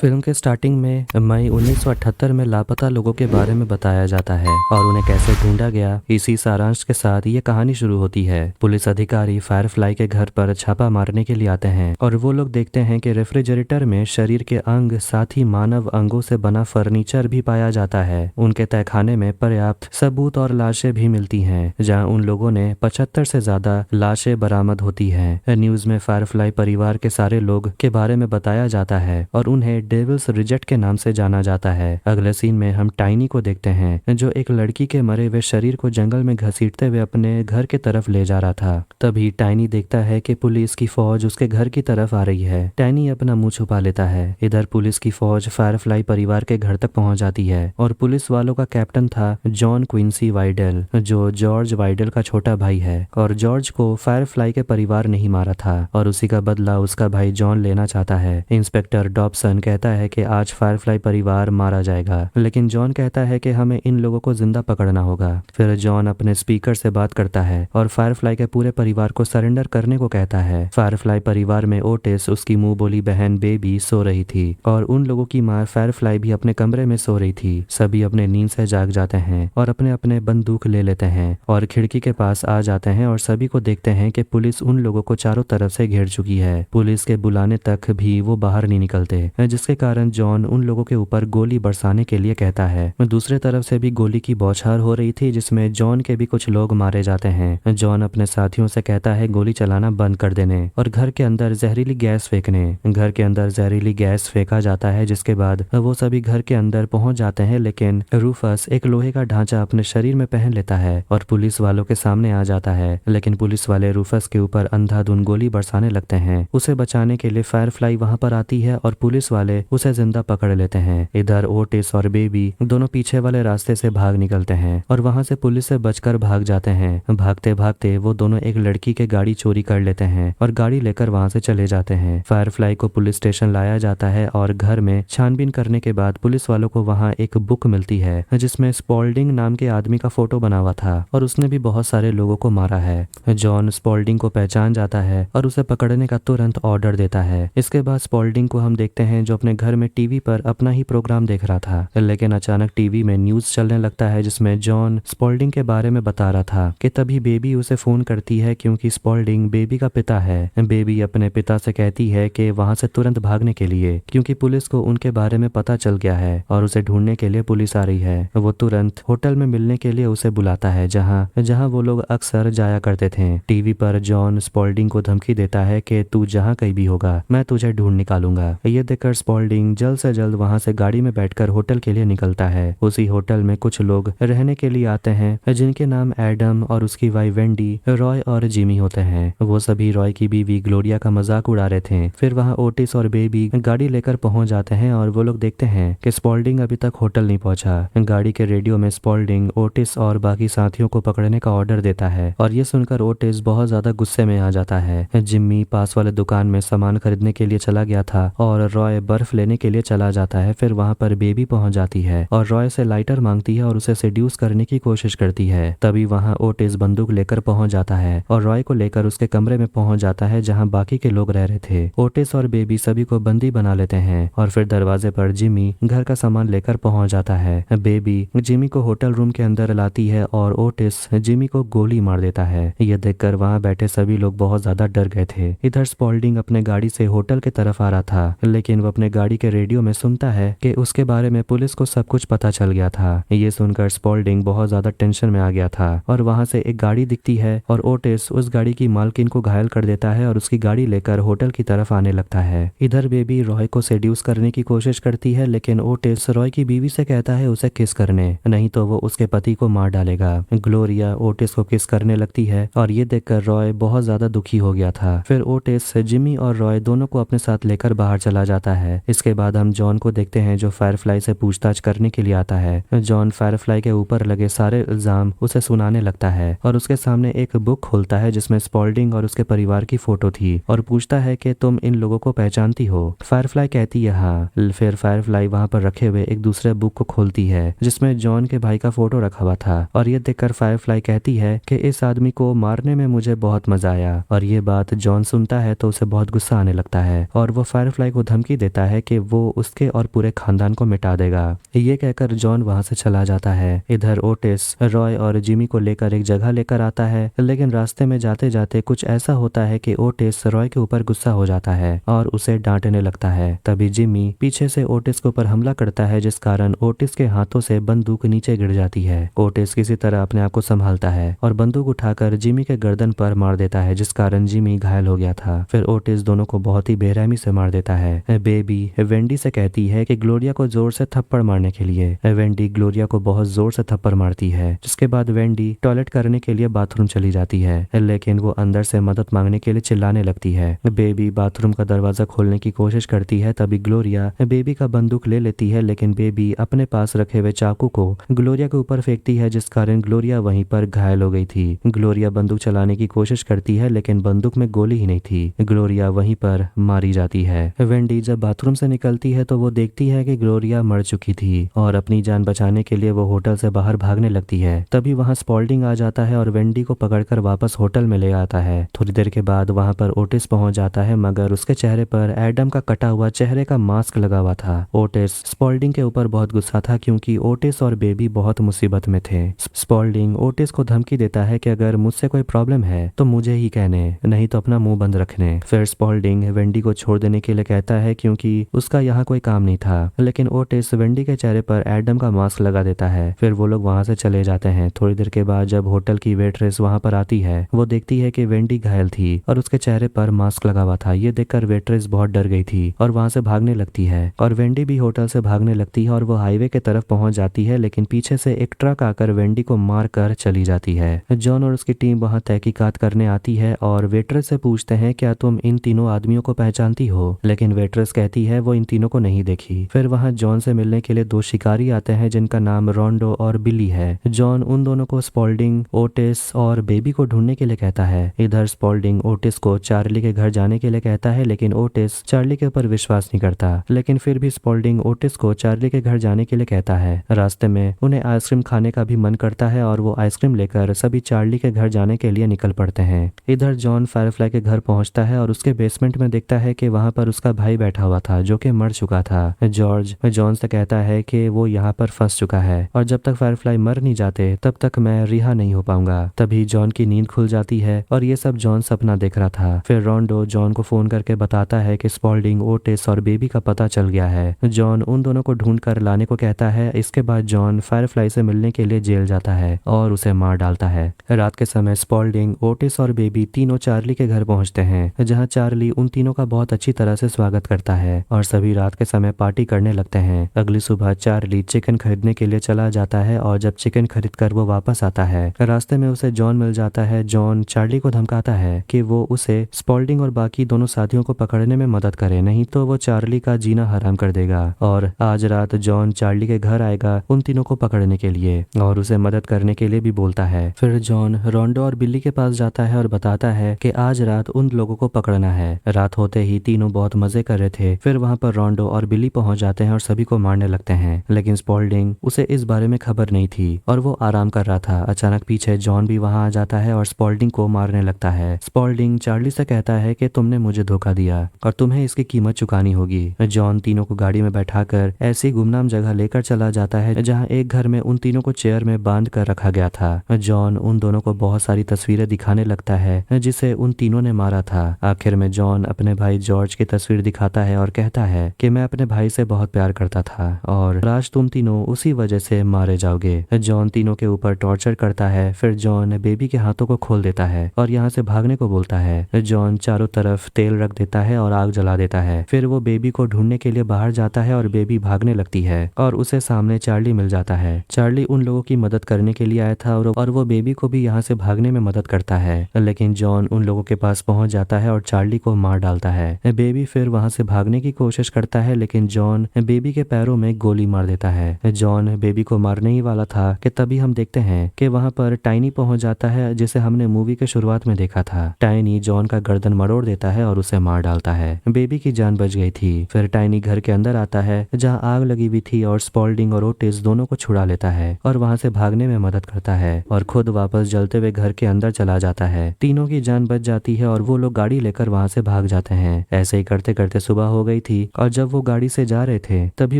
Film के starting में मई 1978 में लापता लोगों के बारे में बताया जाता है और उन्हें कैसे ढूंढा गया। इसी सारांश के साथ ये कहानी शुरू होती है। पुलिस अधिकारी फायरफ्लाई के घर पर छापा मारने के लिए आते हैं और वो लोग देखते हैं कि रेफ्रिजरेटर में शरीर के अंग साथ ही मानव अंगों से बना फर्नीचर भी पाया जाता है। उनके तहखाने में पर्याप्त सबूत और लाशें भी मिलती हैं, जहां उन लोगों ने 75 से ज्यादा लाशें बरामद होती हैं। न्यूज में फायरफ्लाई परिवार के सारे लोग के बारे में बताया जाता है और उन्हें डेविल्स रिजेक्ट के नाम से जाना जाता है। अगले सीन में हम टाइनी को देखते हैं, जो एक लड़की के मरे हुए शरीर को जंगल में घसीटते हुए अपने घर के तरफ ले जा रहा था। तभी टाइनी देखता है कि पुलिस की फौज उसके घर की तरफ आ रही है। टाइनी अपना मुंह छुपा लेता है। इधर पुलिस की फौज फायरफ्लाई परिवार के घर तक पहुंच जाती है और पुलिस वालों का कैप्टन था जॉन क्विंसी वाइडल, जो जॉर्ज वाइडल का छोटा भाई है। और जॉर्ज को फायरफ्लाई के परिवार ने ही मारा था और उसी का बदला उसका भाई जॉन लेना चाहता है। इंस्पेक्टर डॉबसन कहता है कि आज फायरफ्लाई परिवार मारा जाएगा, लेकिन जॉन कहता है कि हमें इन लोगों को जिंदा पकड़ना होगा। फिर जॉन अपने स्पीकर से बात करता है और फायरफ्लाई के पूरे परिवार को सरेंडर करने को कहता है। फायरफ्लाई परिवार में ओटिस, उसकी मुंह बोली बहन बेबी सो रही थी और उन लोगों की मां फायरफ्लाई भी अपने कमरे में सो रही थी। सभी अपने नींद से जाग जाते हैं और अपने अपने बंदूक ले लेते हैं और खिड़की के पास आ जाते हैं और सभी को देखते हैं कि पुलिस उन लोगों को चारों तरफ से घेर चुकी है। पुलिस के बुलाने तक भी वो बाहर नहीं निकलते, जिसके कारण जॉन उन लोगों के ऊपर गोली बरसाने के लिए कहता है। दूसरे तरफ से भी गोली की बौछार हो रही थी, जिसमें जॉन के भी कुछ लोग मारे जाते हैं। जॉन अपने साथियों से कहता है गोली चलाना बंद कर देने और घर के अंदर जहरीली गैस फेंकने। घर के अंदर जहरीली गैस फेंका जाता है, जिसके बाद वो सभी घर के अंदर पहुंच जाते हैं, लेकिन रूफस एक लोहे का ढांचा अपने शरीर में पहन लेता है और पुलिस वालों के सामने आ जाता है। लेकिन पुलिस वाले रूफस के ऊपर अंधाधुंध गोली बरसाने लगते हैं। उसे बचाने के लिए फायरफ्लाई वहां पर आती है और पुलिस वाले उसे जिंदा पकड़ लेते हैं। इधर ओटिस और बेबी दोनों पीछे वाले रास्ते से भाग निकलते हैं और वहां से पुलिस से बचकर भाग जाते हैं। भागते भागते वो दोनों एक लड़की के गाड़ी चोरी कर लेते हैं और गाड़ी लेकर वहां से चले जाते हैं। फायरफ्लाई को पुलिस स्टेशन लाया जाता है और घर में छानबीन करने के बाद पुलिस वालों को वहां एक बुक मिलती है, जिसमें स्पॉल्डिंग नाम के आदमी का फोटो बना हुआ था और उसने भी बहुत सारे लोगों को मारा है। जॉन स्पॉल्डिंग को पहचान जाता है और उसे पकड़ने का तुरंत ऑर्डर देता है। इसके बाद स्पॉल्डिंग को हम देखते हैं जो अपने घर में टीवी पर अपना ही प्रोग्राम देख रहा था, लेकिन अचानक टीवी में न्यूज चलने लगता है जिसमें जॉन स्पॉल्डिंग के बारे में बता रहा था कि तभी बेबी उसे फोन करती है, क्योंकि स्पॉल्डिंग बेबी का पिता है। बेबी अपने पिता से कहती है कि वहां से तुरंत भागने के लिए, क्योंकि पुलिस को उनके बारे में पता चल गया है और उसे ढूंढने के लिए पुलिस आ रही है। वो तुरंत होटल में मिलने के लिए उसे बुलाता है, जहां वो लोग अक्सर जाया करते थे। टीवी पर जॉन स्पॉल्डिंग को धमकी देता है कि तू जहां कहीं भी होगा मैं तुझे ढूंढ निकालूंगा। ये देखकर स्पॉल्डिंग जल्द से जल्द वहां से गाड़ी में बैठकर होटल के लिए निकलता है। उसी होटल में कुछ लोग रहने के लिए आते हैं, जिनके नाम एडम और उसकी वाइफ वेंडी, रॉय और जिमी होते हैं। वो सभी रॉय की बीवी ग्लोरिया का मजाक उड़ा रहे थे। फिर वहां ओटिस और बेबी गाड़ी लेकर पहुंच जाते हैं और वो लोग देखते हैं कि स्पॉल्डिंग अभी तक होटल नहीं पहुंचा। गाड़ी के रेडियो में स्पॉल्डिंग ओटिस और बाकी साथियों को पकड़ने का ऑर्डर देता है और ये सुनकर ओटिस बहुत ज्यादा गुस्से में आ जाता है। जिम्मी पास वाले दुकान में सामान खरीदने के लिए चला गया था और रॉय बर्फ लेने के लिए चला जाता है। फिर वहां पर बेबी पहुंच जाती है और रॉय से लाइटर मांगती है और उसे सेड्यूस करने की कोशिश करती है। तभी वहां ओटिस बंदूक लेकर पहुंच जाता है और रॉय को लेकर उसके कमरे में पहुंच जाता है, जहां बाकी के लोग रह रहे थे। ओटिस और बेबी सभी को बंदी बना लेते हैं और फिर दरवाजे पर जिमी घर का सामान लेकर पहुंच जाता है। बेबी जिमी को होटल रूम के अंदर लाती है और ओटिस जिमी को गोली मार देता है। यह देखकर वहां बैठे सभी लोग बहुत ज्यादा डर गए थे। इधर स्पॉल्डिंग अपने गाड़ी से होटल की तरफ आ रहा था, लेकिन वो अपने गाड़ी के रेडियो में सुनता है कि उसके बारे में पुलिस को सब कुछ पता चल गया था। ये सुनकर स्पॉल्डिंग बहुत ज्यादा टेंशन में आ गया था और वहां से एक गाड़ी दिखती है और ओटिस उस गाड़ी की मालकिन को घायल कर देता है और उसकी गाड़ी लेकर होटल की तरफ आने लगता है। इधर बेबी रॉय को सेड्यूस करने की कोशिश करती है, लेकिन ओटिस रॉय की बीवी से कहता है उसे किस करने, नहीं तो वो उसके पति को मार डालेगा। ग्लोरिया ओटिस को किस करने लगती है और ये देखकर रॉय बहुत ज्यादा दुखी हो गया था। फिर ओटिस जिमी और रॉय दोनों को अपने साथ लेकर बाहर चला जाता है। इसके बाद हम जॉन को देखते हैं जो फायरफ्लाई से पूछताछ करने के लिए आता है। जॉन फायरफ्लाई के ऊपर लगे सारे इल्जाम उसे सुनाने लगता है और उसके सामने एक बुक खोलता है जिसमें स्पॉल्डिंग और उसके परिवार की फोटो थी और पूछता है कि तुम इन लोगों को पहचानती हो। फायरफ्लाई कहती है हाँ। फिर फायरफ्लाई वहां पर रखे हुए एक दूसरे बुक को खोलती है जिसमें जॉन के भाई का फोटो रखा हुआ था और ये देखकर फायरफ्लाई कहती है कि इस आदमी को मारने में मुझे बहुत मजा आया। और ये बात जॉन सुनता है तो उसे बहुत गुस्सा आने लगता है और वो फायरफ्लाई को धमकी देता है कि वो उसके और पूरे खानदान को मिटा देगा। ये कहकर जॉन वहां से चला जाता है। इधर ओटिस रॉय और जिमी को लेकर एक जगह लेकर आता है, लेकिन रास्ते में जाते जाते कुछ ऐसा होता है कि ओटिस रॉय के ऊपर गुस्सा हो जाता है और उसे डांटने लगता है। तभी जिमी पीछे से ओटिस के ऊपर हमला करता है, जिस कारण ओटिस के हाथों से बंदूक नीचे गिर जाती है। ओटिस किसी तरह अपने आप को संभालता है और बंदूक उठाकर जिमी के गर्दन पर मार देता है, जिस कारण जिमी घायल हो गया था। फिर ओटिस दोनों को बहुत ही बेरहमी से मार देता है। बेबी वेंडी से कहती है कि ग्लोरिया को जोर से थप्पड़ मारने के लिए। वेंडी ग्लोरिया को बहुत जोर से थप्पड़ मारती है, जिसके बाद वेंडी टॉयलेट करने के लिए बाथरूम चली जाती है, लेकिन वो अंदर से मदद मांगने के लिए चिल्लाने लगती है। बेबी बाथरूम का दरवाजा खोलने की कोशिश करती है, तभी ग्लोरिया बेबी का बंदूक ले लेती है, लेकिन बेबी अपने पास रखे हुए चाकू को ग्लोरिया के ऊपर फेंकती है, जिस कारण ग्लोरिया वहीं पर घायल हो गई थी। ग्लोरिया बंदूक चलाने की कोशिश करती है, लेकिन बंदूक में गोली ही नहीं थी। ग्लोरिया वहीं पर मारी जाती है। वेंडी जब बाथरूम से निकलती है तो वो देखती है कि ग्लोरिया मर चुकी थी और अपनी जान बचाने के लिए वो होटल से बाहर भागने लगती है। तभी वहां स्पॉल्डिंग आ जाता है और वेंडी को पकड़कर वापस होटल में ले आता है। थोड़ी देर के बाद वहां पर ओटिस पहुंच जाता है, मगर उसके चेहरे पर एडम का कटा हुआ चेहरे का मास्क लगा हुआ था। ओटिस स्पॉल्डिंग के ऊपर बहुत गुस्सा था, क्योंकि ओटिस और बेबी बहुत मुसीबत में थे। स्पॉल्डिंग ओटिस को धमकी देता है कि अगर मुझसे कोई प्रॉब्लम है तो मुझे ही कहने, नहीं तो अपना मुंह बंद रखने। फिर स्पॉल्डिंग वेंडी को छोड़ देने के लिए कहता है, क्योंकि उसका यहाँ कोई काम नहीं था, लेकिन ओटिस वेंडी के चेहरे पर एडम का मास्क लगा देता है। फिर वो लोग वहां से चले जाते हैं। थोड़ी देर के बाद जब होटल की वेट्रेस वहां पर आती है, वो देखती है कि वेंडी घायल थी और उसके चेहरे पर मास्क लगा हुआ था। ये देखकर वेट्रेस बहुत डर गई थी और वहां से भागने लगती है, और वेंडी भी होटल से भागने लगती है और वो हाईवे के तरफ पहुंच जाती है, लेकिन पीछे से एक ट्रक आकर वेंडी को मार कर चली जाती है। जॉन और उसकी टीम वहां तहकीकात करने आती है और वेट्रेस से पूछते हैं, क्या तुम इन तीनों आदमियों को पहचानती हो? लेकिन वेट्रेस कहती है वो इन तीनों को नहीं देखी। फिर वहां जॉन से मिलने के लिए दो शिकारी आते हैं, जिनका नाम रोंडो और बिली है। जॉन उन दोनों को स्पॉल्डिंग, ओटिस और बेबी को ढूंढने के लिए कहता है। इधर स्पॉल्डिंग ओटिस को चार्ली के घर जाने के लिए कहता है, लेकिन ओटिस चार्ली के ऊपर विश्वास नहीं करता। लेकिन फिर भी स्पॉल्डिंग ओटिस को चार्ली के घर जाने के लिए कहता है। रास्ते में उन्हें आइसक्रीम खाने का भी मन करता है और वो आइसक्रीम लेकर सभी चार्ली के घर जाने के लिए निकल पड़ते हैं। इधर जॉन फायरफ्लाई के घर पहुंचता है और उसके बेसमेंट में देखता है कि वहां पर उसका भाई बैठा हुआ था, जो कि मर चुका था। जॉर्ज जॉन से कहता है कि वो यहाँ पर फंस चुका है और जब तक फायरफ्लाई मर नहीं जाते तब तक मैं रिहा नहीं हो पाऊंगा। तभी जॉन की नींद खुल जाती है और ये सब जॉन सपना देख रहा था। फिर रोंडो जॉन को फोन करके बताता है कि स्पॉल्डिंग, ओटिस और बेबी का पता चल गया है। जॉन उन दोनों को ढूंढ कर लाने को कहता है। इसके बाद जॉन फायरफ्लाई से मिलने के लिए जेल जाता है और उसे मार डालता है। रात के समय स्पॉल्डिंग, ओटिस और बेबी तीनों चार्ली के घर पहुंचते हैं, जहां चार्ली उन तीनों का बहुत अच्छी तरह से स्वागत करता है और सभी रात के समय पार्टी करने लगते हैं। अगली सुबह चार्ली चिकन खरीदने के लिए चला जाता है और जब चिकन खरीद कर वो वापस आता है, रास्ते में उसे जॉन मिल जाता है। जॉन चार्ली को धमकाता है कि वो उसे स्पॉल्डिंग और बाकी दोनों साथियों को पकड़ने में मदद करे, नहीं तो वो चार्ली का जीना हराम कर देगा। और आज रात जॉन चार्ली के घर आएगा उन तीनों को पकड़ने के लिए और उसे मदद करने के लिए भी बोलता है। फिर जॉन रोंडो और बिल्ली के पास जाता है और बताता है कि आज रात उन लोगों को पकड़ना है। रात होते ही तीनों बहुत मजे कर रहे थे। फिर वहां पर रोंडो और बिल्ली पहुंच जाते हैं और सभी को मारने लगते हैं, लेकिन स्पॉल्डिंग उसे इस बारे में खबर नहीं थी और वो आराम कर रहा था। अचानक पीछे जॉन भी वहां आ जाता है और स्पॉल्डिंग को मारने लगता है। स्पॉल्डिंग चार्ली से कहता है कि तुमने मुझे धोखा दिया और तुम्हें इसकी कीमत चुकानी होगी। जॉन तीनों को गाड़ी में बैठाकर ऐसी गुमनाम जगह लेकर चला जाता है, जहाँ एक घर में उन तीनों को चेयर में बांध कर रखा गया था। जॉन उन दोनों को बहुत सारी तस्वीरें दिखाने लगता है जिसे उन तीनों ने मारा था। आखिर में जॉन अपने भाई जॉर्ज की तस्वीर दिखाता है और कहता है कि मैं अपने भाई से बहुत प्यार करता था और आज तुम तीनों उसी वजह से मारे जाओगे। जॉन तीनों के ऊपर टॉर्चर करता है। फिर जॉन बेबी के हाथों को खोल देता है और यहाँ से भागने को बोलता है। जॉन चारों तरफ तेल रख देता है और आग जला देता है। फिर वो बेबी को ढूंढने के लिए बाहर जाता है और बेबी भागने लगती है और उसे सामने चार्ली मिल जाता है। चार्ली उन लोगों की मदद करने के लिए आया था और वो बेबी को भी यहाँ से भागने में मदद करता है, लेकिन जॉन उन लोगों के पास पहुंच जाता है और चार्ली को मार डालता है। बेबी फिर वहां से भागने की कोशिश करता है, लेकिन जॉन बेबी के पैरों में गोली मार देता है। जॉन बेबी को मारने ही वाला था कि तभी हम देखते हैं कि वहां पर टाइनी पहुंच जाता है, जिसे हमने मूवी के शुरुआत में देखा था। टाइनी जॉन का गर्दन मरोड़ देता है और उसे मार डालता है। बेबी की जान बच गई थी। फिर टाइनी घर के अंदर आता है जहाँ आग लगी हुई थी और स्पॉल्डिंग और ओटिस दोनों को छुड़ा लेता है और वहां से भागने में मदद करता है और खुद वापस जलते हुए घर के अंदर चला जाता है। तीनों की जान बच जाती है और वो लोग गाड़ी लेकर वहां से भाग जाते हैं। ऐसे ही करते करते सुबह हो गई थी और जब वो गाड़ी से जा रहे थे तभी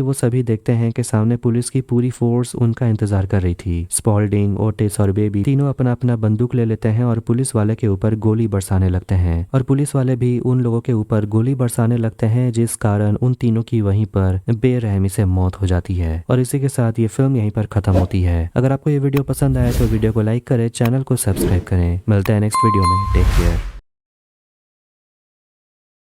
वो सभी देखते हैं कि सामने पुलिस की पूरी फोर्स उनका इंतजार कर रही थी। स्पॉल्डिंग, ओटिस और बेबी तीनों अपना अपना बंदूक ले लेते हैं और पुलिस वाले के ऊपर गोली बरसाने लगते हैं और पुलिस वाले भी उन लोगों के ऊपर गोली बरसाने लगते हैं, जिस कारण उन तीनों की वहीं पर बेरहमी से मौत हो जाती है। और इसी के साथ ये फिल्म यहीं पर खत्म होती है। अगर आपको ये वीडियो पसंद आया तो वीडियो को लाइक करें, चैनल को सब्सक्राइब करें। मिलते हैं नेक्स्ट वीडियो में। Take care.